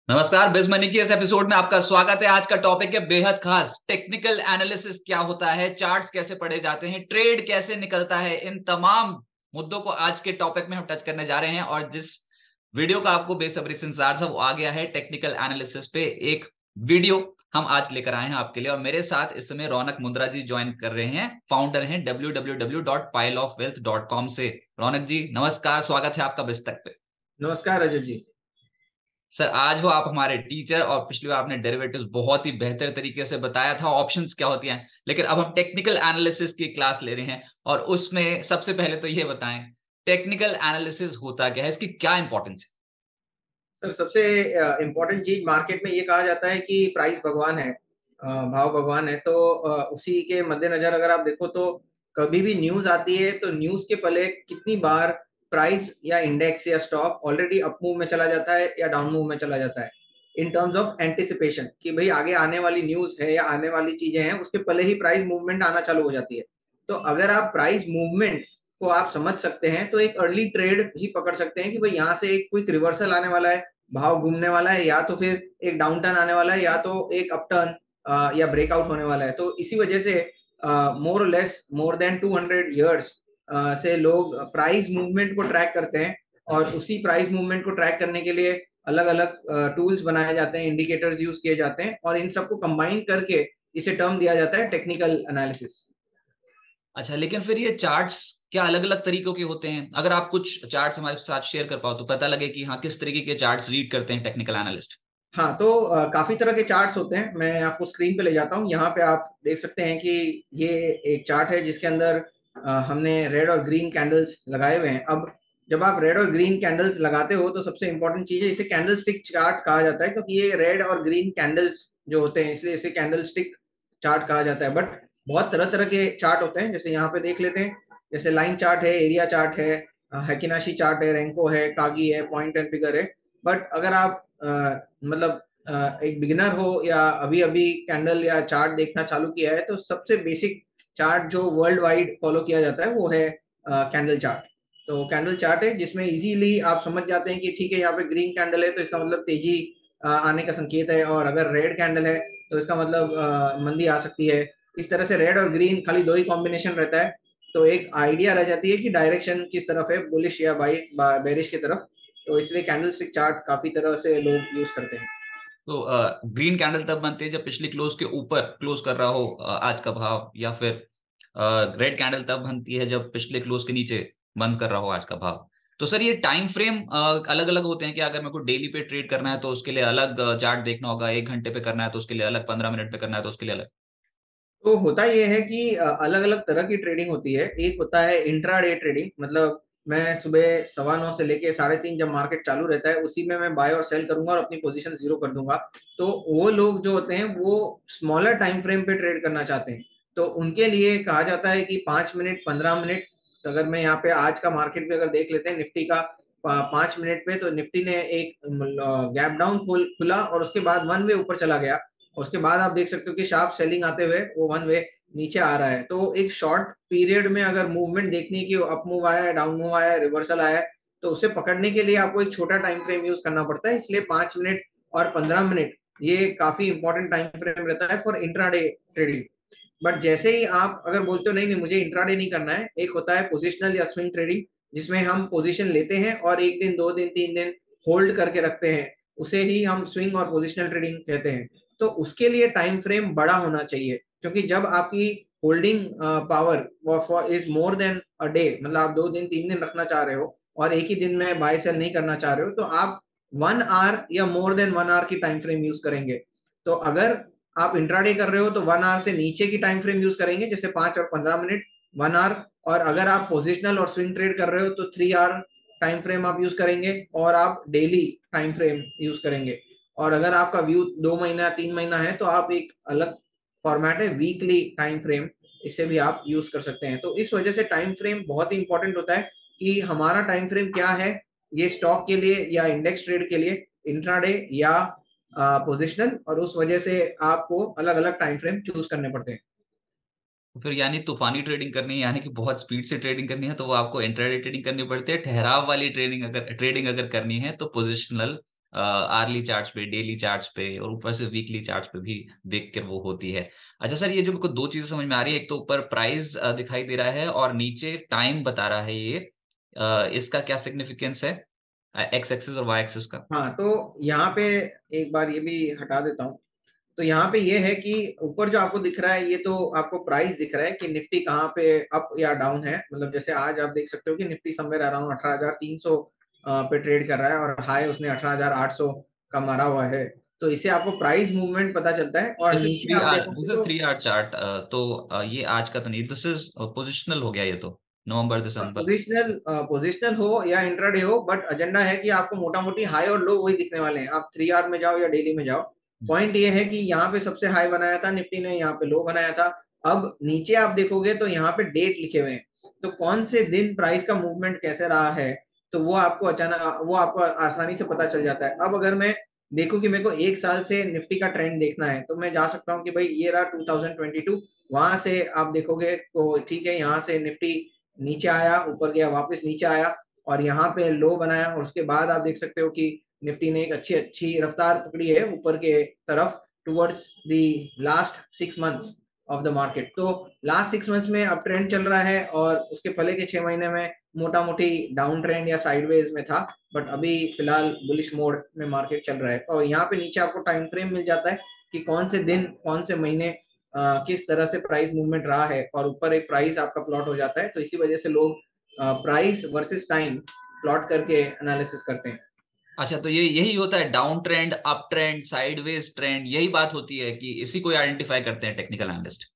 नमस्कार, बिज मनी की इस एपिसोड में आपका स्वागत है। आज का टॉपिक है बेहद खास। टेक्निकल एनालिसिस क्या होता है, चार्ट्स कैसे पढ़े जाते हैं, ट्रेड कैसे निकलता है। इन तमाम मुद्दों को आज के टॉपिक में हम टच करने जा रहे हैं। और जिस वीडियो का आपको बेसब्री से इंतजार था वो आ गया है। टेक्निकल एनालिसिस पे एक वीडियो हम आज लेकर आए हैं आपके लिए। और मेरे साथ इस समय रौनक मुंद्रा जी ज्वाइन कर रहे हैं, फाउंडर हैं www.pileofwealth.com से। रौनक जी नमस्कार, स्वागत है आपका बिस्तक पे। नमस्कार रजत जी। सर आज हो आप हमारे टीचर, और पिछली बार आपने डेरिवेटिव्स बहुत ही बेहतर तरीके से बताया था, ऑप्शंस क्या होती हैं। लेकिन अब हम टेक्निकल एनालिसिस की क्लास ले रहे हैं। और उसमें सबसे पहले तो ये बताएं, टेक्निकल एनालिसिस होता क्या है, इसकी क्या इंपॉर्टेंस सर सबसे इम्पोर्टेंट चीज मार्केट में ये कहा जाता है कि प्राइस भगवान है, भाव भगवान है। तो उसी के मद्देनजर अगर आप देखो तो कभी भी न्यूज आती है तो न्यूज के पहले कितनी बार प्राइस या इंडेक्स या स्टॉक ऑलरेडी अप मूव में चला जाता है या डाउन मूव में चला जाता है इन टर्म्स ऑफ एंटिसिपेशन कि भाई आगे आने वाली न्यूज है या आने वाली चीजें हैं, उसके पहले ही प्राइस मूवमेंट आना चालू हो जाती है। तो अगर आप प्राइस मूवमेंट को आप समझ सकते हैं तो एक अर्ली ट्रेड ही पकड़ सकते हैं कि भाई यहाँ से एक क्विक रिवर्सल आने वाला है, भाव घूमने वाला है, या तो फिर एक डाउन टर्न आने वाला है, या तो एक अप टर्न या ब्रेकआउट होने वाला है। तो इसी वजह से more less more than 200 years से लोग प्राइस मूवमेंट को ट्रैक करते हैं। और उसी प्राइस मूवमेंट को ट्रैक करने के लिए अलग अलग टूल्स बनाए जाते हैं, इंडिकेटर्स यूज किए जाते हैं, और इन सबको कंबाइन करके इसे टर्म दिया जाता है टेक्निकल एनालिसिस। अच्छा, लेकिन फिर ये चार्ट्स क्या अलग अलग तरीकों के होते हैं? अगर आप कुछ चार्ट्स हमारे साथ शेयर कर पाओ तो पता लगे कि हाँ, किस तरीके के चार्ट्स रीड करते हैं टेक्निकल एनालिस्ट। हाँ, तो काफी तरह के चार्ट्स होते हैं। मैं आपको स्क्रीन पे ले जाता हूँ। यहाँ पे आप देख सकते हैं कि ये एक चार्ट है जिसके अंदर हमने रेड और ग्रीन कैंडल्स लगाए हुए हैं। अब जब आप रेड और ग्रीन कैंडल्स लगाते हो तो सबसे इंपॉर्टेंट चीज है, इसे कैंडल स्टिक चार्ट कहा जाता है, क्योंकि ये रेड और ग्रीन कैंडल्स जो होते हैं इसलिए इसे कैंडल स्टिक चार्ट कहा जाता है। बट बहुत तरह तरह के चार्ट होते हैं, जैसे यहाँ पे देख लेते हैं। जैसे लाइन चार्ट है, एरिया चार्ट है, हैकिनाशी चार्ट है, रेंको है, कागी है, पॉइंट एंड फिगर है। बट अगर आप मतलब एक बिगिनर हो या अभी अभी कैंडल या चार्ट देखना चालू किया है, तो सबसे बेसिक चार्ट जो वर्ल्ड वाइड फॉलो किया जाता है वो है कैंडल चार्ट। तो कैंडल चार्ट है जिसमें इजीली आप समझ जाते हैं कि ठीक है, यहाँ पे ग्रीन कैंडल है तो इसका मतलब तेजी आने का संकेत है, और अगर रेड कैंडल है तो इसका मतलब मंदी आ सकती है। इस तरह से रेड और ग्रीन खाली दो ही कॉम्बिनेशन रहता है, तो एक आइडिया रह जाती है कि डायरेक्शन किस तरफ है, बुलिश या बाई बेरिश की तरफ। तो इसलिए कैंडल स्टिक चार्ट काफी तरह से लोग यूज करते हैं। तो ग्रीन कैंडल तब बनती है जब पिछली क्लोज के ऊपर क्लोज कर रहा हो आज का भाव, या फिर रेड कैंडल तब बनती है जब पिछले क्लोज के नीचे बंद कर रहा हो आज का भाव। तो सर ये टाइम फ्रेम अलग अलग होते हैं कि अगर मेरे को डेली पे ट्रेड करना है तो उसके लिए अलग चार्ट देखना होगा, 1 घंटे पे करना है तो उसके लिए अलग, 15 मिनट पे करना है तो उसके लिए अलग। तो होता यह है कि अलग अलग तरह की ट्रेडिंग होती है। एक होता है इंट्राडे ट्रेडिंग, मतलब मैं सुबह 9:15 से लेके 3:30 जब मार्केट चालू रहता है उसी में मैं बाय और सेल करूंगा और अपनी पोजीशन जीरो कर दूंगा। तो वो लोग जो होते हैं वो स्मॉलर टाइम फ्रेम पे ट्रेड करना चाहते हैं। तो उनके लिए कहा जाता है कि 5 मिनट, 15 मिनट। तो अगर मैं यहाँ पे आज का मार्केट भी अगर देख लेते हैं निफ्टी का, 5 मिनट पे तो निफ्टी ने एक गैप डाउन खुला और उसके बाद वन वे ऊपर चला गया। उसके बाद आप देख सकते हो कि शार्प सेलिंग आते हुए वो वन वे नीचे आ रहा है। तो एक शॉर्ट पीरियड में अगर मूवमेंट देखनी है कि अप मूव आया है, डाउन मूव आया है, रिवर्सल आया है, तो उसे पकड़ने के लिए आपको एक छोटा टाइम फ्रेम यूज करना पड़ता है। इसलिए 5 मिनट और 15 मिनट ये काफी इंपॉर्टेंट टाइम फ्रेम रहता है फॉर इंट्राडे ट्रेडिंग। बट जैसे ही आप अगर बोलते हो नहीं नहीं मुझे इंट्राडे नहीं करना है, एक होता है पोजिशनल या स्विंग ट्रेडिंग, जिसमें हम पोजीशन लेते हैं और 1 दिन, 2 दिन, 3 दिन होल्ड करके रखते हैं, उसे ही हम स्विंग और पोजिशनल ट्रेडिंग कहते हैं। तो उसके लिए टाइम फ्रेम बड़ा होना चाहिए, क्योंकि जब आपकी holding power is more than a day, मतलब आप 2 दिन, 3 दिन रखना चाह रहे हो और एक ही दिन में बाय सेल नहीं करना चाह रहे हो, तो आप 1 आवर या मोर देन 1 आवर की टाइम फ्रेम यूज करेंगे। तो अगर आप इंट्राडे कर रहे हो तो 1 आवर से नीचे की टाइम फ्रेम यूज करेंगे, जैसे 5 और 15 मिनट, 1 आवर। और अगर आप पोजिशनल और स्विंग ट्रेड कर रहे हो तो 3 आवर टाइम फ्रेम आप यूज करेंगे, और आप डेली टाइम फ्रेम यूज करेंगे। और अगर आपका व्यू 2 महीना, 3 महीना है तो आप एक अलग फॉर्मेट है वीकली टाइम फ्रेम, इसे भी आप यूज कर सकते हैं। तो इस वजह से टाइम फ्रेम बहुत ही इंपॉर्टेंट होता है कि हमारा टाइम फ्रेम क्या है, ये स्टॉक के लिए या इंडेक्स ट्रेड के लिए, इंट्राडे या पोजिशनल, और उस वजह से आपको अलग अलग टाइम फ्रेम चूज करने पड़ते हैं। तो फिर यानी तूफानी ट्रेडिंग करनी है, यानी कि बहुत स्पीड से ट्रेडिंग करनी है तो वो आपको इंट्राडे ट्रेडिंग करनी पड़ती है। ठहराव वाली ट्रेडिंग अगर करनी है तो पोजिशनल आर्ली चार्ट्स पे, डेली चार्ट्स पे और ऊपर से वीकली चार्ट्स पे भी देख कर वो होती है। अच्छा सर, ये जो मेरे को दो चीजें समझ में आ रही है, एक तो ऊपर प्राइस दिखाई दे रहा है और नीचे टाइम बता रहा है ये, इसका क्या सिग्निफिकेंस है एक्स एक्सिस और वाई एक्सिस का? हाँ, तो यहाँ पे एक बार ये भी हटा देता हूँ। तो यहाँ पे ये है कि ऊपर जो आपको दिख रहा है ये तो आपको प्राइस दिख रहा है कि निफ्टी कहाँ पे अप या डाउन है। मतलब जैसे आज आप देख सकते हो कि निफ्टी समवेयर अराउंड 18,300 पे ट्रेड कर रहा है और हाई उसने 18,800 का मारा हुआ है। तो इससे आपको प्राइस मूवमेंट पता चलता है। और नीचे आप देखोगे दिस इज तो 3 आवर चार्ट। तो ये आज का तो नहीं, दिस इज पोजिशनल हो गया ये तो, नवंबर दिसंबर। पोजिशनल हो या इंट्राडे हो, बट एजेंडा है कि आपको मोटा मोटी हाई और लो वही दिखने वाले हैं। आप 3 आवर में जाओ या डेली में जाओ, पॉइंट ये है कि यहाँ पे सबसे हाई बनाया था निफ्टी ने, यहाँ पे लो बनाया था। अब नीचे आप देखोगे तो यहाँ पे डेट लिखे हुए हैं, तो कौन से दिन प्राइस का मूवमेंट कैसे रहा है, तो वो आपको अचानक, वो आपको आसानी से पता चल जाता है। अब अगर मैं देखूं कि मेरे को एक साल से निफ्टी का ट्रेंड देखना है, तो मैं जा सकता हूँ कि भाई ये रहा 2022। वहां से आप देखोगे तो ठीक है, यहाँ से निफ्टी नीचे आया, ऊपर गया, वापस नीचे आया और यहाँ पे लो बनाया। और उसके बाद आप देख सकते हो कि निफ्टी ने एक अच्छी अच्छी रफ्तार पकड़ी है ऊपर के तरफ towards the last 6 months of the market. तो लास्ट 6 मंथ्स में अब ट्रेंड चल रहा है और उसके पहले के 6 महीने में मोटा मोटी डाउन ट्रेंड या साइडवेज में था, बट अभी फिलहाल बुलिश मोड में मार्केट चल रहा है। और यहाँ पे नीचे आपको टाइम फ्रेम मिल जाता है कि कौन से दिन कौन से महीने किस तरह से प्राइस मूवमेंट रहा है, और ऊपर एक प्राइस आपका प्लॉट हो जाता है। तो इसी वजह से लोग प्राइस वर्सेस टाइम प्लॉट करके एनालिसिस करते हैं। अच्छा, तो ये यही होता है, down trend, up trend, sideways trend, यही बात होती है कि इसी को आइडेंटिफाई करते हैं टेक्निकल एनालिस्ट?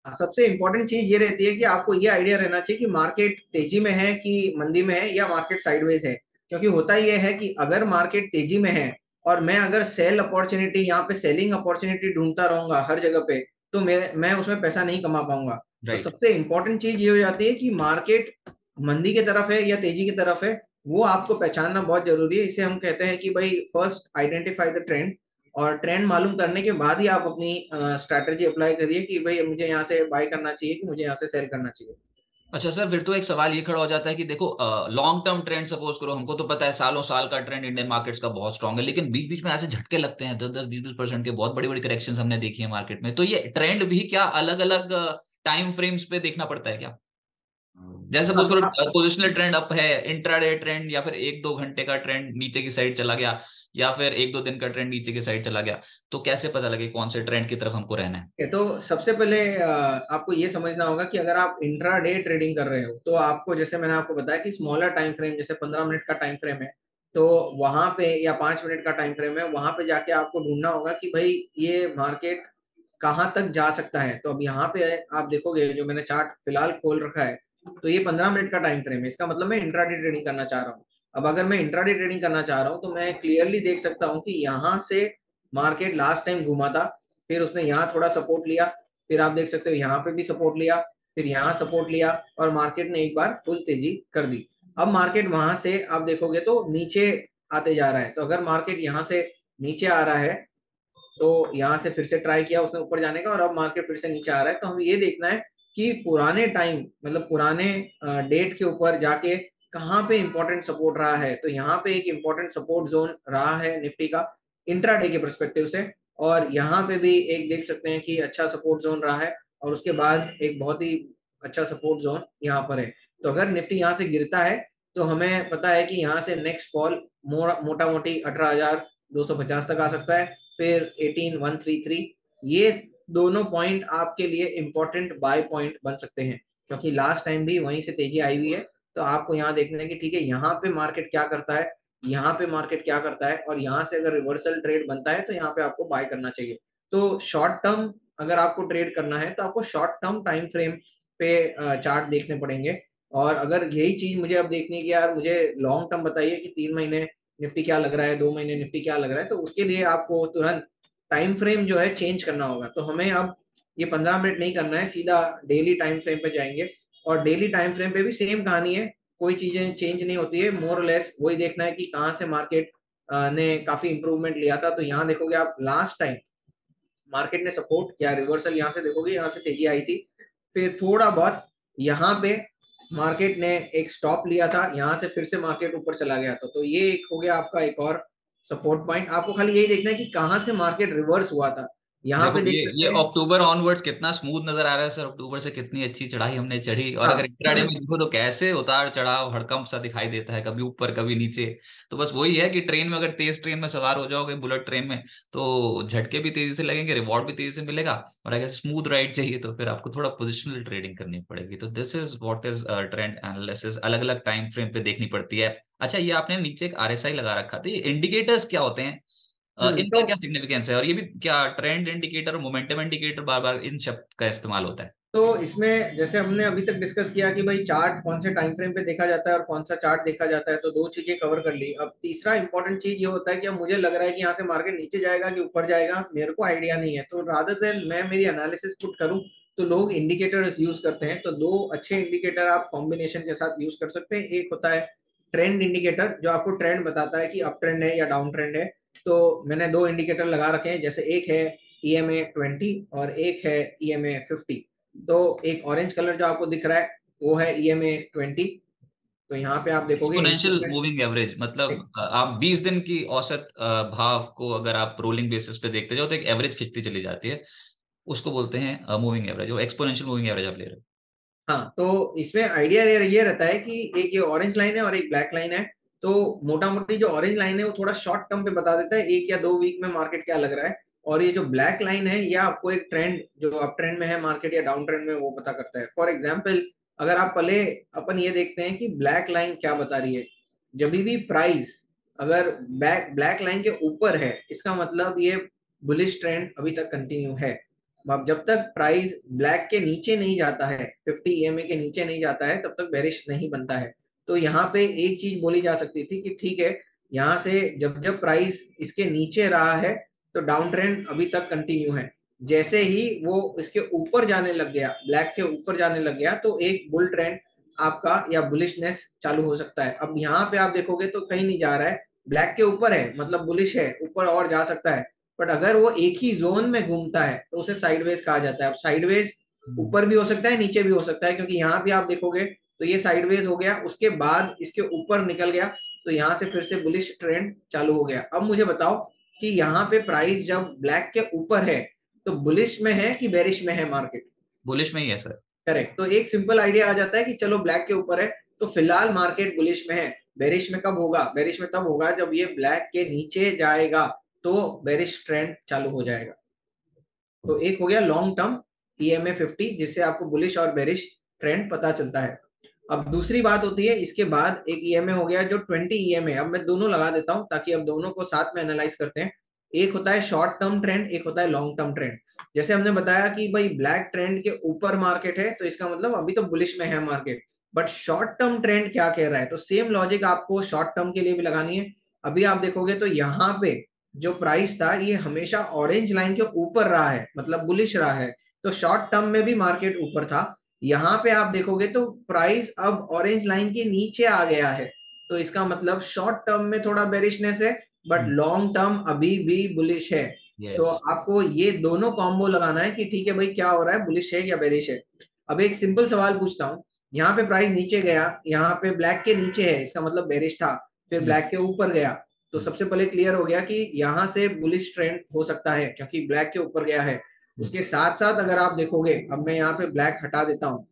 सबसे इंपॉर्टेंट चीज ये रहती है कि आपको ये आइडिया रहना चाहिए कि मार्केट तेजी में है कि मंदी में है या मार्केट साइडवेज है। क्योंकि होता ये है कि अगर मार्केट तेजी में है और मैं अगर सेल अपॉर्चुनिटी, यहाँ पे सेलिंग अपॉर्चुनिटी ढूंढता रहूंगा हर जगह पे, तो मैं उसमें पैसा नहीं कमा पाऊंगा। तो राइट। सबसे इंपॉर्टेंट चीज ये हो जाती है कि मार्केट मंदी की तरफ है या तेजी की तरफ है, वो आपको पहचानना बहुत जरूरी है। इसे हम कहते हैं कि भाई फर्स्ट आइडेंटिफाई द ट्रेंड, और ट्रेंड मालूम करने के बाद ही आप अपनी स्ट्रैटेजी अप्लाई करिए कि भाई मुझे यहाँ से बाय करना चाहिए कि मुझे यहाँ से सेल करना चाहिए। अच्छा सर, फिर तो एक सवाल ये खड़ा हो जाता है कि देखो, लॉन्ग टर्म ट्रेंड सपोज करो, हमको तो पता है सालों साल का ट्रेंड इंडियन मार्केट्स का बहुत स्ट्रांग है, लेकिन बीच बीच में ऐसे झटके लगते हैं, 10-10, 20-20% के, बहुत बड़ी बड़ी करेक्शन हमने देखी है मार्केट में। तो ये ट्रेंड भी क्या अलग अलग टाइम फ्रेम्स पे देखना पड़ता है क्या? जैसे सपोज हाँ, करो पोजिशनल ट्रेंड अप है, इंट्राडे ट्रेंड, या फिर 1-2 घंटे का ट्रेंड नीचे की साइड चला गया, या फिर 1-2 दिन का ट्रेंड नीचे की साइड चला गया, तो कैसे पता लगे कौन से ट्रेंड की तरफ हमको रहना है? ये तो सबसे पहले आपको ये समझना होगा कि अगर आप इंट्राडे ट्रेडिंग कर रहे हो तो आपको, जैसे मैंने आपको बताया कि स्मॉलर टाइम फ्रेम, जैसे 15 मिनट का टाइम फ्रेम है, तो वहां पे, या 5 मिनट का टाइम फ्रेम है, वहां पे जाके आपको ढूंढना होगा कि भाई ये मार्केट कहाँ तक जा सकता है। तो अब यहाँ पे आप देखोगे, जो मैंने चार्ट फिलहाल खोल रखा है, तो ये 15 मिनट का टाइम फ्रेम है। इसका मतलब मैं इंट्राडे ट्रेडिंग करना चाह रहा हूँ। अब अगर मैं इंट्राडे ट्रेडिंग करना चाह रहा हूँ तो मैं क्लियरली देख सकता हूँ कि यहाँ से मार्केट लास्ट टाइम घुमा था, फिर उसने यहाँ थोड़ा सपोर्ट लिया, फिर आप देख सकते हो यहाँ पे भी सपोर्ट लिया, फिर यहाँ सपोर्ट लिया, और मार्केट ने एक बार फुल तेजी कर दी। अब मार्केट वहां से आप देखोगे तो नीचे आते जा रहा है। तो अगर मार्केट यहाँ से नीचे आ रहा है, तो यहाँ से फिर से ट्राई किया उसने ऊपर जाने का, और अब मार्केट फिर से नीचे आ रहा है, तो हमें ये देखना है कि पुराने टाइम, मतलब पुराने डेट के ऊपर जाके कहाँ पे इंपॉर्टेंट सपोर्ट रहा है। तो यहाँ पे एक इंपॉर्टेंट सपोर्ट जोन रहा है निफ्टी का इंट्राडे के परस्पेक्टिव से, और यहाँ पे भी एक देख सकते हैं कि अच्छा सपोर्ट जोन रहा है, और उसके बाद एक बहुत ही अच्छा सपोर्ट जोन यहाँ पर है। तो अगर निफ्टी यहाँ से गिरता है तो हमें पता है कि यहाँ से नेक्स्ट फॉल मोटा मोटी 18,250 तक आ सकता है, फिर 18,133। ये दोनों पॉइंट आपके लिए इंपॉर्टेंट बाय पॉइंट बन सकते हैं, क्योंकि लास्ट टाइम भी वहीं से तेजी आई हुई है। तो आपको यहाँ देखना है कि ठीक है, यहाँ पे मार्केट क्या करता है, यहाँ पे मार्केट क्या करता है, और यहाँ से अगर रिवर्सल ट्रेड बनता है तो यहाँ पे आपको बाय करना चाहिए। तो शॉर्ट टर्म अगर आपको ट्रेड करना है तो आपको शॉर्ट टर्म टाइम फ्रेम पे चार्ट देखने पड़ेंगे। और अगर यही चीज मुझे अब देखनी है कि यार मुझे लॉन्ग टर्म बताइए कि 3 महीने निफ्टी क्या लग रहा है, 2 महीने निफ्टी क्या लग रहा है, तो उसके लिए आपको तुरंत टाइम फ्रेम जो है चेंज करना होगा। तो हमें अब ये 15 मिनट नहीं करना है, सीधा डेली टाइम फ्रेम पे जाएंगे। और डेली टाइम फ्रेम पे भी सेम कहानी है, कोई चीजें चेंज नहीं होती है, मोर लेस वही देखना है कि कहाँ से मार्केट ने काफी इंप्रूवमेंट लिया था। तो यहाँ देखोगे आप, लास्ट टाइम मार्केट ने सपोर्ट या रिवर्सल यहाँ से देखोगे, यहाँ से तेजी आई थी, फिर थोड़ा बहुत यहाँ पे मार्केट ने एक स्टॉप लिया था, यहाँ से फिर से मार्केट ऊपर चला गया था। तो ये एक हो गया आपका एक और सपोर्ट पॉइंट, आपको खाली यही देखना है कि कहाँ से मार्केट रिवर्स हुआ था। यहाँ देखो पे देख ये सकते हैं। अक्टूबर ऑनवर्ड्स कितना स्मूथ नजर आ रहा है सर, अक्टूबर से कितनी अच्छी चढ़ाई हमने चढ़ी, और अगर इंट्राडे में हाँ देखो तो कैसे उतार चढ़ाव हड़कंप सा दिखाई देता है, कभी ऊपर कभी नीचे। तो बस वही है कि ट्रेन में, अगर तेज ट्रेन में सवार हो जाओगे, बुलेट ट्रेन में, तो झटके भी तेजी से लगेंगे, रिवॉर्ड भी तेजी से मिलेगा। और अगर स्मूथ राइड चाहिए तो फिर आपको थोड़ा पोजिशनल ट्रेडिंग करनी पड़ेगी। तो this is what is trend analysis, अलग अलग टाइम फ्रेम पे देखनी पड़ती है। अच्छा, ये आपने नीचे एक आरएसआई लगा रखा था, ये इंडिकेटर्स क्या होते हैं? इनका तो क्या सिग्निफिकेंस है? और ये भी क्या ट्रेंड इंडिकेटर और मोमेंटम इंडिकेटर, बार बार इन शब्द का इस्तेमाल होता है? तो इसमें जैसे हमने अभी तक डिस्कस किया कि भाई चार्ट कौन से टाइम फ्रेम पे देखा जाता है और कौन सा चार्ट देखा जाता है, तो दो चीजें कवर कर ली। अब तीसरा इंपॉर्टेंट चीज ये होता है कि अब मुझे लग रहा है कि यहाँ से मार्केट नीचे जाएगा कि ऊपर जाएगा, मेरे को आइडिया नहीं है। तो रादर देन मैं मेरी एनालिसिस पुट करूँ, तो लोग इंडिकेटर्स यूज करते हैं। तो दो अच्छे इंडिकेटर आप कॉम्बिनेशन के साथ यूज कर सकते हैं। एक होता है ट्रेंड इंडिकेटर, जो आपको ट्रेंड बताता है कि अप ट्रेंड है या डाउन ट्रेंड है। तो मैंने दो इंडिकेटर लगा रखे हैं, जैसे एक है EMA 20 और एक है EMA 50। तो एक ऑरेंज कलर जो आपको दिख रहा है वो है EMA 20। तो यहाँ पे आप देखोगे एक्सपोनेंशियल इंप्रूवमेंट। मूविंग एवरेज मतलब आप 20 दिन की औसत भाव को अगर आप रोलिंग बेसिस पे देखते जाओ तो एक एवरेज खिंचती चली जाती है, उसको बोलते हैं मूविंग एवरेज। वो एक्सपोनेंशियल मूविंग एवरेज आप ले रहे हो। हाँ, तो इसमें आइडिया ये रहता है कि एक ये ऑरेंज लाइन है और एक ब्लैक लाइन है। तो मोटा मोटी जो ऑरेंज लाइन है वो थोड़ा शॉर्ट टर्म पे बता देता है, 1 या 2 वीक में मार्केट क्या लग रहा है। और ये जो ब्लैक लाइन है ये आपको एक ट्रेंड, जो अप ट्रेंड में है मार्केट या डाउन ट्रेंड में, वो पता करता है। फॉर एग्जाम्पल, अगर आप पहले अपन ये देखते हैं कि ब्लैक लाइन क्या बता रही है। जब भी प्राइस अगर ब्लैक लाइन के ऊपर है, इसका मतलब ये बुलिश ट्रेंड अभी तक कंटिन्यू है। अब जब तक प्राइस ब्लैक के नीचे नहीं जाता है, 50 EMA के नीचे नहीं जाता है, तब तक बेरिश नहीं बनता है। तो यहाँ पे एक चीज बोली जा सकती थी कि ठीक है, यहाँ से जब जब प्राइस इसके नीचे रहा है तो डाउन ट्रेंड अभी तक कंटिन्यू है। जैसे ही वो इसके ऊपर जाने लग गया, ब्लैक के ऊपर जाने लग गया, तो एक बुल ट्रेंड आपका या बुलिशनेस चालू हो सकता है। अब यहाँ पे आप देखोगे तो कहीं नहीं जा रहा है, ब्लैक के ऊपर है मतलब बुलिश है, ऊपर और जा सकता है। बट अगर वो एक ही जोन में घूमता है तो उसे साइडवेज कहा जाता है। अब साइडवेज ऊपर भी हो सकता है, नीचे भी हो सकता है, क्योंकि यहाँ भी आप देखोगे तो ये साइडवेज हो गया, उसके बाद इसके ऊपर निकल गया, तो यहाँ से फिर से बुलिश ट्रेंड चालू हो गया। अब मुझे बताओ कि यहाँ पे प्राइस जब ब्लैक के ऊपर है तो बुलिश में है कि बेरिश में है मार्केट? बुलिश में ही है सर। करेक्ट। तो एक सिंपल आइडिया आ जाता है कि चलो ब्लैक के ऊपर है तो फिलहाल मार्केट बुलिश में है। बेरिश में कब होगा? बेरिश में तब होगा जब ये ब्लैक के नीचे जाएगा, तो बेरिश ट्रेंड चालू हो जाएगा। तो एक हो गया लॉन्ग टर्म EMA 50, जिससे आपको बुलिश और बेरिश ट्रेंड पता चलता है। अब दूसरी बात होती है, इसके बाद एक EMA हो गया जो 20 EMA। अब मैं दोनों लगा देता हूं ताकि अब दोनों को साथ में एनालाइज करते हैं। एक होता है शॉर्ट टर्म ट्रेंड, एक होता है लॉन्ग टर्म ट्रेंड। जैसे हमने बताया कि भाई ब्लैक ट्रेंड के ऊपर मार्केट है, तो इसका मतलब अभी तो बुलिश में है market. But short term trend क्या कह रहा है, तो सेम लॉजिक आपको शॉर्ट टर्म के लिए भी लगानी है। अभी आप देखोगे तो यहाँ पे जो प्राइस था ये हमेशा ऑरेंज लाइन के ऊपर रहा है, मतलब बुलिश रहा है। तो शॉर्ट टर्म में भी मार्केट ऊपर था। यहाँ पे आप देखोगे तो प्राइस अब ऑरेंज लाइन के नीचे आ गया है, तो इसका मतलब शॉर्ट टर्म में थोड़ा बेरिशनेस है, बट लॉन्ग टर्म अभी भी बुलिश है। तो यस। आपको ये दोनों कॉम्बो लगाना है कि ठीक है भाई क्या हो रहा है, बुलिश है या बेरिश है। अब एक सिंपल सवाल पूछता हूँ, यहाँ पे प्राइस नीचे गया, यहाँ पे ब्लैक के नीचे है, इसका मतलब बेरिश था। फिर ब्लैक के ऊपर गया, तो सबसे पहले क्लियर हो गया कि यहाँ से बुलिश ट्रेंड हो सकता है क्योंकि ब्लैक के ऊपर गया है। उसके साथ साथ अगर आप देखोगे, अब मैं यहाँ पे ब्लैक हटा देता हूँ,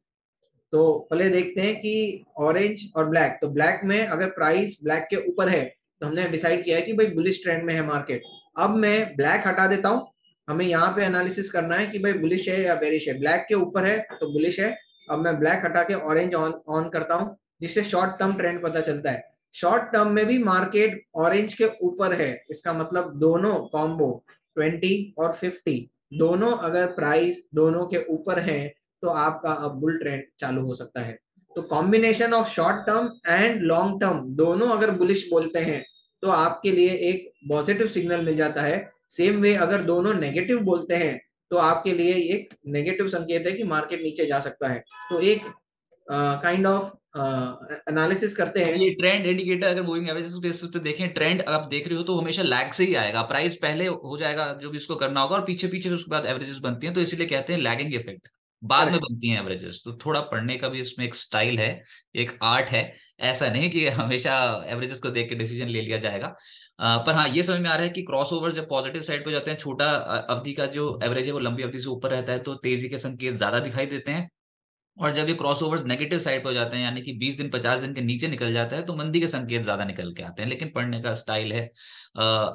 तो पहले देखते हैं कि ऑरेंज और ब्लैक। तो ब्लैक में अगर प्राइस ब्लैक के ऊपर है तो हमने डिसाइड किया है कि भाई बुलिश ट्रेंड में है मार्केट। अब मैं ब्लैक हटा देता हूँ, हमें यहाँ पे एनालिसिस करना है कि भाई बुलिश है या बेरिश है। ब्लैक के ऊपर है तो बुलिश है। अब मैं ब्लैक हटा के ऑरेंज ऑन ऑन करता हूँ, जिससे शॉर्ट टर्म ट्रेंड पता चलता है। शॉर्ट टर्म में भी मार्केट ऑरेंज के ऊपर है, इसका मतलब दोनों कॉम्बो 20 और 50, दोनों अगर प्राइस दोनों के ऊपर है तो आपका अब बुल ट्रेंड चालू हो सकता है। तो combination of short term and long term दोनों अगर बुलिश बोलते हैं तो आपके लिए एक पॉजिटिव सिग्नल मिल जाता है। सेम वे अगर दोनों नेगेटिव बोलते हैं तो आपके लिए एक नेगेटिव संकेत है कि मार्केट नीचे जा सकता है। तो एक काइंड ऑफ एनालिसिस करते अब हैं। ये ट्रेंड इंडिकेटर अगर मूविंग एवरेजेस बेसिस पे देखें, ट्रेंड आप देख रहे हो तो हमेशा लैग से ही आएगा, प्राइस पहले हो जाएगा जो भी इसको करना होगा और पीछे पीछे उसके बाद एवरेजेस बनती हैं, तो इसीलिए कहते हैं लैगिंग इफेक्ट, बाद में करेक्ट। बनती हैं एवरेजेस। तो थोड़ा पढ़ने का भी इसमें एक स्टाइल है, एक आर्ट है। ऐसा नहीं कि हमेशा एवरेजेस को देख के डिसीजन ले लिया जाएगा। पर हाँ ये समझ में आ रहा है कि क्रॉसओवर जब पॉजिटिव साइड पे जाते हैं, छोटा अवधि का जो एवरेज है वो लंबी अवधि से ऊपर रहता है, तो तेजी के संकेत ज्यादा दिखाई देते हैं। और जब ये क्रॉसओवर्स नेगेटिव साइड पे हो जाते हैं, यानी कि 20 दिन 50 दिन के नीचे निकल जाता है, तो मंदी के संकेत ज्यादा निकल के आते हैं। लेकिन पढ़ने का स्टाइल है,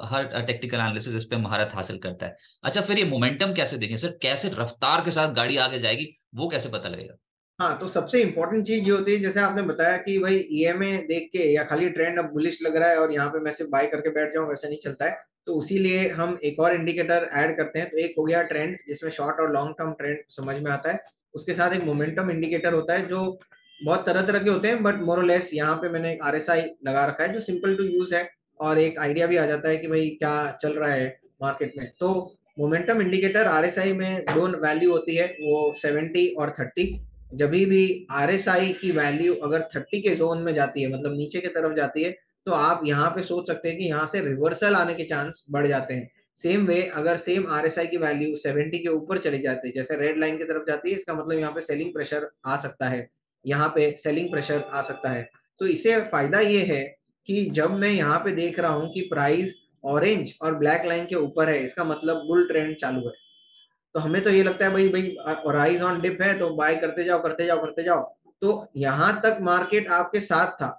हर टेक्निकल एनालिसिस इस पे महारत हासिल करता है। अच्छा, फिर ये मोमेंटम कैसे देखें सर? कैसे रफ्तार के साथ गाड़ी आगे जाएगी, वो कैसे पता लगेगा? हाँ, तो सबसे इम्पोर्टेंट चीज ये होती है, जैसे आपने बताया कि भाई ईएमए देख के या खाली ट्रेंड अब बुलिश लग रहा है और यहाँ पे मैं सिर्फ बाय करके बैठ जाऊं, वैसा नहीं चलता है। तो उसी लिए हम एक और इंडिकेटर ऐड करते हैं। तो एक हो गया ट्रेंड, जिसमें शॉर्ट और लॉन्ग टर्म ट्रेंड समझ में आता है। उसके साथ एक मोमेंटम इंडिकेटर होता है, जो बहुत तरह तरह के होते हैं, बट मोरलेस यहाँ पे मैंने एक आरएसआई लगा रखा है जो सिंपल टू यूज है, और एक आइडिया भी आ जाता है कि भाई क्या चल रहा है मार्केट में। तो मोमेंटम इंडिकेटर आरएसआई में दो वैल्यू होती है, वो 70 और 30। जब भी आरएसआई की वैल्यू अगर 30 के जोन में जाती है, मतलब नीचे की तरफ जाती है, तो आप यहाँ पे सोच सकते हैं कि यहाँ से रिवर्सल आने के चांस बढ़ जाते हैं। सेम वे अगर सेम आरएसआई की वैल्यू 70 के ऊपर चली जाती है, जैसे रेड लाइन की तरफ जाती है, इसका मतलब यहाँ पे सेलिंग प्रेशर आ सकता है, यहाँ पे सेलिंग प्रेशर आ सकता है। तो इससे फायदा ये है कि जब मैं यहाँ पे देख रहा हूँ कि प्राइस ऑरेंज और ब्लैक लाइन के ऊपर है, इसका मतलब बुल ट्रेंड चालू है। तो हमें तो ये लगता है भाई भाई राइज ऑन डिप है, तो बाय करते जाओ करते जाओ करते जाओ। तो यहाँ तक मार्केट आपके साथ था,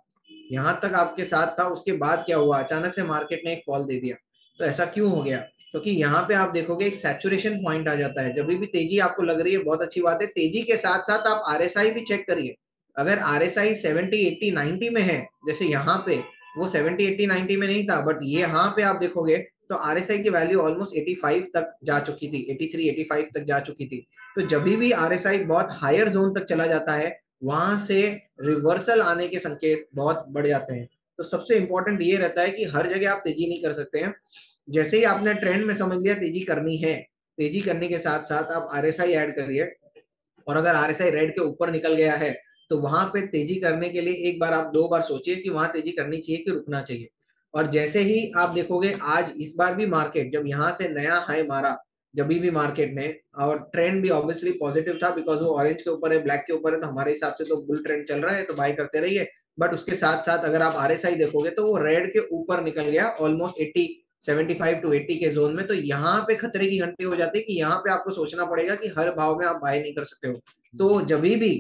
यहाँ तक आपके साथ था, उसके बाद क्या हुआ, अचानक से मार्केट ने एक फॉल दे दिया। तो ऐसा क्यों हो गया? क्योंकि यहाँ पे आप देखोगे एक सैचुरेशन पॉइंट आ जाता है। जब भी तेजी आपको लग रही है, बहुत अच्छी बात है, तेजी के साथ साथ आप आरएसआई भी चेक करिए। अगर आरएसआई 70 80 90 में है, जैसे यहाँ पे वो 70 80 90 में नहीं था, बट ये यहाँ पे आप देखोगे तो आरएसआई की वैल्यू ऑलमोस्ट 85 तक जा चुकी थी, 83 85 तक जा चुकी थी। तो जब भी आरएसआई बहुत हायर जोन तक चला जाता है, वहां से रिवर्सल आने के संकेत बहुत बढ़ जाते हैं। तो सबसे इंपॉर्टेंट ये रहता है कि हर जगह आप तेजी नहीं कर सकते हैं। जैसे ही आपने ट्रेंड में समझ लिया तेजी करनी है, तेजी करने के साथ साथ आप आरएसआई ऐड करिए। और अगर आरएसआई रेड के ऊपर निकल गया है, तो वहां पे तेजी करने के लिए एक बार आप दो बार सोचिए कि वहां तेजी करनी चाहिए कि रुकना चाहिए। और जैसे ही आप देखोगे आज इस बार भी मार्केट जब यहाँ से नया हाई मारा, जब भी मार्केट ने, और ट्रेंड भी ऑब्वियसली पॉजिटिव था, बिकॉज वो ऑरेंज के ऊपर है ब्लैक के ऊपर है, तो हमारे हिसाब से तो बुल ट्रेंड चल रहा है, तो बाय करते रहिए। बट उसके साथ साथ अगर आप आरएसआई देखोगे तो वो रेड के ऊपर निकल गया ऑलमोस्ट 80 75 टू 80 के जोन में। तो यहाँ पे खतरे की घंटी हो जाती है कि यहाँ पे आपको सोचना पड़ेगा कि हर भाव में आप बाय नहीं कर सकते हो। तो जब भी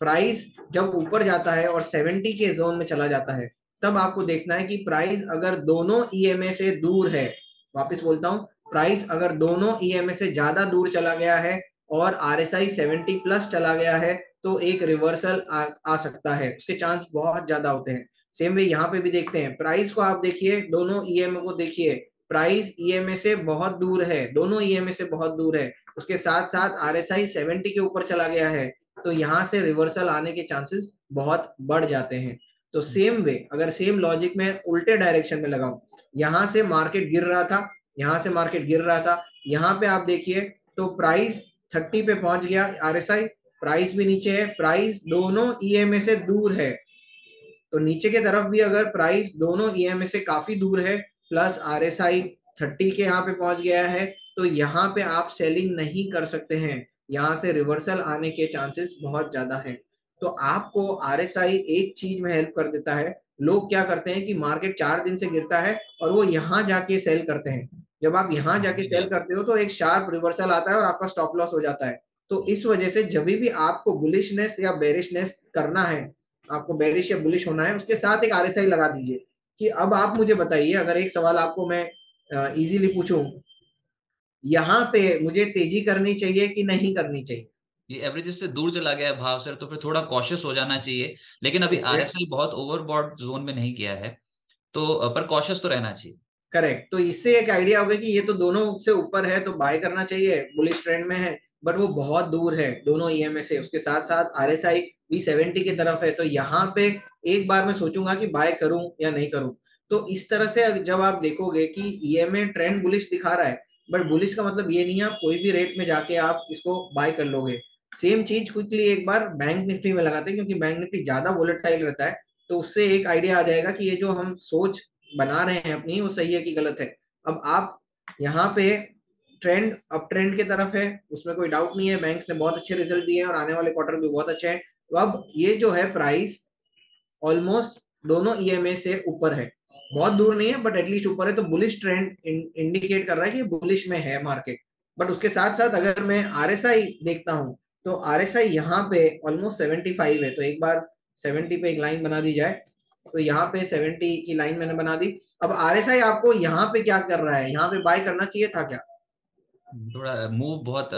प्राइस जब ऊपर जाता है और 70 के जोन में चला जाता है, तब आपको देखना है कि प्राइस अगर दोनों ईएमए से दूर है, वापस बोलता हूं, प्राइस अगर दोनों ईएमए से ज्यादा दूर चला गया है और आरएसआई 70 प्लस चला गया है, तो एक रिवर्सल आ सकता है, उसके चांस बहुत ज्यादा होते हैं। सेम वे यहाँ पे भी देखते हैं, प्राइस को आप देखिए, दोनों ईएमए को देखिए, प्राइस ईएमए से बहुत दूर है, दोनों ईएमए से बहुत दूर है, उसके साथ साथ आरएसआई 70 के ऊपर चला गया है, तो यहाँ से रिवर्सल आने के चांसेस बहुत बढ़ जाते हैं। तो सेम वे अगर सेम लॉजिक में उल्टे डायरेक्शन में लगाऊं, यहाँ से मार्केट गिर रहा था, यहाँ से मार्केट गिर रहा था, यहाँ पे आप देखिए तो प्राइस 30 पे पहुंच गया आरएसआई, प्राइस भी नीचे है, प्राइस दोनों ईएमए से दूर है। तो नीचे के तरफ भी अगर प्राइस दोनों ईएमए से काफी दूर है, प्लस आरएसआई 30 के यहाँ पे पहुंच गया है, तो यहाँ पे आप सेलिंग नहीं कर सकते हैं, यहाँ से रिवर्सल आने के चांसेस बहुत ज्यादा हैं। तो आपको आरएसआई एक चीज में हेल्प कर देता है। लोग क्या करते हैं कि मार्केट 4 दिन से गिरता है और वो यहाँ जाके सेल करते हैं। जब आप यहाँ जाके सेल करते हो तो एक शार्प रिवर्सल आता है और आपका स्टॉप लॉस हो जाता है। तो इस वजह से जब भी आपको बुलिशनेस या बेरिशनेस करना है, आपको बेरिश या बुलिश होना है, उसके साथ एक आरएसआई लगा दीजिए। कि अब आप मुझे बताइए, अगर एक सवाल आपको मैं इजीली पूछूं, यहाँ पे मुझे तेजी करनी चाहिए कि नहीं करनी चाहिए? ये एवरेजेस से दूर चला गया है भाव सर, तो फिर थोड़ा कॉशियस हो जाना चाहिए। लेकिन अभी ओके, आरएसआई बहुत ओवरबॉट जोन में नहीं गया है, तो पर कॉशियस तो रहना चाहिए। करेक्ट। तो इससे एक आइडिया होगा कि ये तो दोनों से ऊपर है तो बाय करना चाहिए, बुलिश ट्रेंड में है, बट वो बहुत दूर है दोनों ईएमए से, उसके साथ साथ आरएसआई भी 70 की तरफ है। तो यहाँ पे एक बार मैं सोचूंगा कि बाय करूं या नहीं करूं। तो इस तरह से जब आप देखोगे कि ईएमए ट्रेंड बुलिश दिखा रहा है, बट बुलिश का मतलब ये नहीं है आप कोई भी रेट में जाके आप इसको बाय कर लोगे। सेम चीज क्विकली एक बार बैंक निफ्टी में लगाते हैं, क्योंकि बैंक निफ्टी ज्यादा वोलेटाइल रहता है। तो उससे एक आइडिया आ जाएगा कि ये जो हम सोच बना रहे हैं अपनी, वो सही है कि गलत है। अब आप यहाँ पे ट्रेंड अप ट्रेंड की तरफ है, उसमें कोई डाउट नहीं है, बैंक्स ने बहुत अच्छे रिजल्ट दिए हैं और आने वाले क्वार्टर भी बहुत अच्छे हैं। तो अब ये जो है प्राइस ऑलमोस्ट दोनों ईएमए से ऊपर है, बहुत दूर नहीं है बट एटलीस्ट ऊपर है, तो बुलिश ट्रेंड इंडिकेट कर रहा है कि बुलिश में है मार्केट। बट उसके साथ साथ अगर मैं आरएसआई देखता हूँ, तो आरएसआई यहाँ पे ऑलमोस्ट 75 है, तो एक बार 70 पे एक लाइन बना दी जाए। तो यहाँ पे 70 की लाइन मैंने बना दी। अब आरएसआई आपको यहाँ पे क्या कर रहा है, यहाँ पे बाय करना चाहिए था क्या? थोड़ा मूव बहुत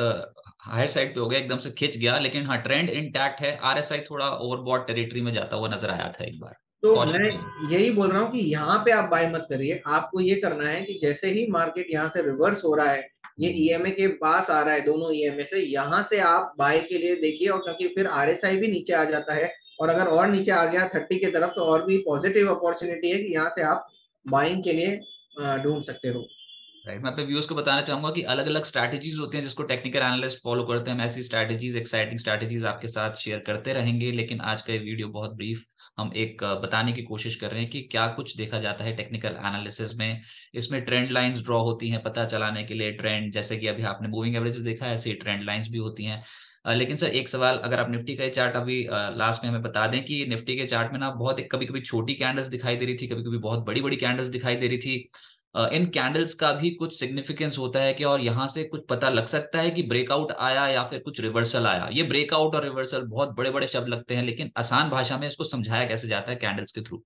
हायर साइड पे हो गया, एकदम से खिंच गया, लेकिन हाँ ट्रेंड इंटैक्ट है। आरएसआई थोड़ा ओवरबॉट टेरिटरी में जाता हुआ नजर आया था एक बार। तो मैं कॉशियस। यही बोल रहा हूँ कि यहाँ पे आप बाय मत करिए। आपको ये करना है कि जैसे ही मार्केट यहाँ से रिवर्स हो रहा है, ये ईएमए के पास आ रहा है, दोनों ईएमए से, यहाँ से आप बाय के लिए देखिए। और क्योंकि फिर आरएसआई भी नीचे आ जाता है, और अगर और नीचे आ गया 30 की तरफ, तो और भी पॉजिटिव अपॉर्चुनिटी है कि यहाँ से आप बाइंग के लिए ढूंढ सकते हो। राइट, मैं अपने व्यूअर्स को बताना चाहूंगा कि अलग अलग स्ट्रैटेजीज होती हैं जिसको टेक्निकल एनालिस्ट फॉलो करते हैं। हम ऐसी स्ट्रैटेजीज, एक्साइटिंग स्ट्रैटेजीज आपके साथ शेयर करते रहेंगे, लेकिन आज का ये वीडियो बहुत ब्रीफ, हम एक बताने की कोशिश कर रहे हैं कि क्या कुछ देखा जाता है टेक्निकल एनालिसिस में। इसमें ट्रेंड लाइंस ड्रॉ होती हैं पता चलाने के लिए ट्रेंड, जैसे कि अभी आपने मूविंग एवरेजेस देखा है, ऐसे ही ट्रेंड लाइंस भी होती हैं। लेकिन सर एक सवाल, अगर आप निफ्टी का चार्ट अभी लास्ट में हमें बता दें कि निफ्टी के चार्ट में ना बहुत एक कभी कभी छोटी कैंडल्स दिखाई दे रही थी, कभी कभी बहुत बड़ी बड़ी कैंडल्स दिखाई दे रही थी। इन कैंडल्स का भी कुछ सिग्निफिकेंस होता है क्या, और यहाँ से कुछ पता लग सकता है कि ब्रेकआउट आया या फिर कुछ रिवर्सल आया? ये ब्रेकआउट और रिवर्सल बहुत बड़े बड़े शब्द लगते हैं, लेकिन आसान भाषा में इसको समझाया कैसे जाता है कैंडल्स के थ्रू?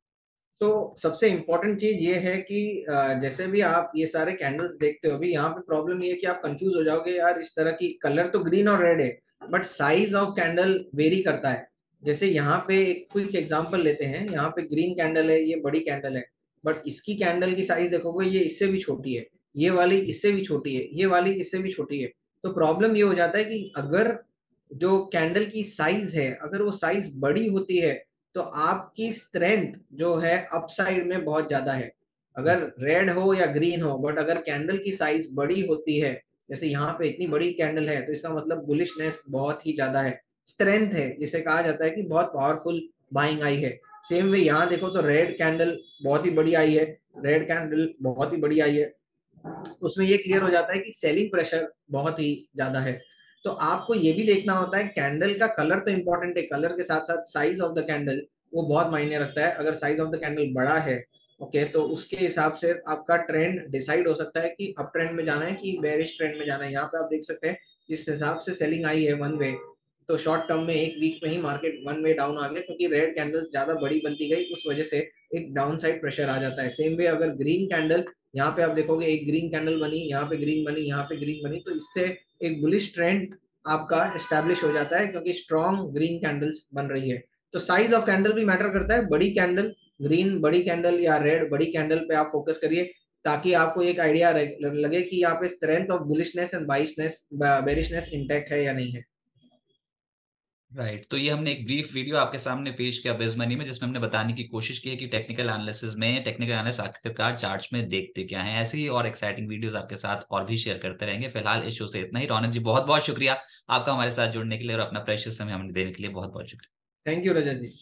तो सबसे इम्पोर्टेंट चीज ये है कि जैसे भी आप ये सारे कैंडल्स देखते हो, अभी यहाँ पे प्रॉब्लम ये है कि आप कंफ्यूज हो जाओगे, यार इस तरह की कलर तो ग्रीन और रेड है, but size of candle very करता है। जैसे यहाँ पे एक क्विक एग्जांपल लेते हैं, यहाँ पे ग्रीन कैंडल है, ये बड़ी कैंडल है, बट इसकी कैंडल की साइज देखोगे ये इससे भी छोटी है, ये वाली इससे भी छोटी है, ये वाली इससे भी छोटी है। तो प्रॉब्लम ये हो जाता है कि अगर जो कैंडल की साइज है, अगर वो साइज बड़ी होती है, तो आपकी स्ट्रेंथ जो है अपसाइड में बहुत ज्यादा है। अगर रेड हो या ग्रीन हो, बट अगर कैंडल की साइज बड़ी होती है, जैसे यहाँ पे इतनी बड़ी कैंडल है, तो इसका मतलब बुलिशनेस बहुत ही ज्यादा है, स्ट्रेंथ है, जिसे कहा जाता है कि बहुत पावरफुल बाइंग आई है। सेम वे यहाँ देखो तो रेड कैंडल बहुत ही बड़ी आई है, रेड कैंडल बहुत ही बड़ी आई है, उसमें ये क्लियर हो जाता है कि सेलिंग प्रेशर बहुत ही ज्यादा है। तो आपको ये भी देखना होता है, कैंडल का कलर तो इंपॉर्टेंट है, कलर के साथ साथ साइज ऑफ द कैंडल वो बहुत मायने रखता है। अगर साइज ऑफ द कैंडल बड़ा है, ओके, तो उसके हिसाब से आपका ट्रेंड डिसाइड हो सकता है कि अप ट्रेंड में जाना है कि बेरिश ट्रेंड में जाना है। यहाँ पे आप देख सकते हैं जिस हिसाब से सेलिंग आई है वन वे, तो शॉर्ट टर्म में एक वीक में ही मार्केट वन वे डाउन आ गया, क्योंकि रेड कैंडल्स ज्यादा बड़ी बनती गई, उस वजह से एक डाउन साइड प्रेशर आ जाता है। सेम वे अगर ग्रीन कैंडल, यहाँ पे आप देखोगे एक ग्रीन कैंडल बनी, यहाँ पे ग्रीन बनी, यहाँ पे ग्रीन बनी, तो इससे एक बुलिश ट्रेंड आपका एस्टेब्लिश हो जाता है, क्योंकि स्ट्रॉन्ग ग्रीन कैंडल्स बन रही है। तो साइज ऑफ कैंडल भी मैटर करता है। बड़ी कैंडल, ग्रीन बड़ी कैंडल या रेड बड़ी कैंडल पे आप फोकस करिए, ताकि आपको एक आइडिया लगे कि यहाँ पे strength of bullishness and bearishness bearishness intact है या नहीं है। राइट, तो ये हमने एक ब्रीफ वीडियो आपके सामने पेश किया बेस मनी में, जिसमें हमने बताने की कोशिश की है कि टेक्निकल एनालिसिस में टेक्निकल एनालिस्ट आखिरकार चार्ट्स में देखते क्या हैं। ऐसे ही और एक्साइटिंग वीडियोस आपके साथ और भी शेयर करते रहेंगे। फिलहाल इस शो से इतना ही। रौनक जी बहुत बहुत शुक्रिया आपका हमारे साथ जुड़ने के लिए और अपना प्रेशियस समय हमें देने के लिए। बहुत बहुत शुक्रिया। Thank you Rajat ji.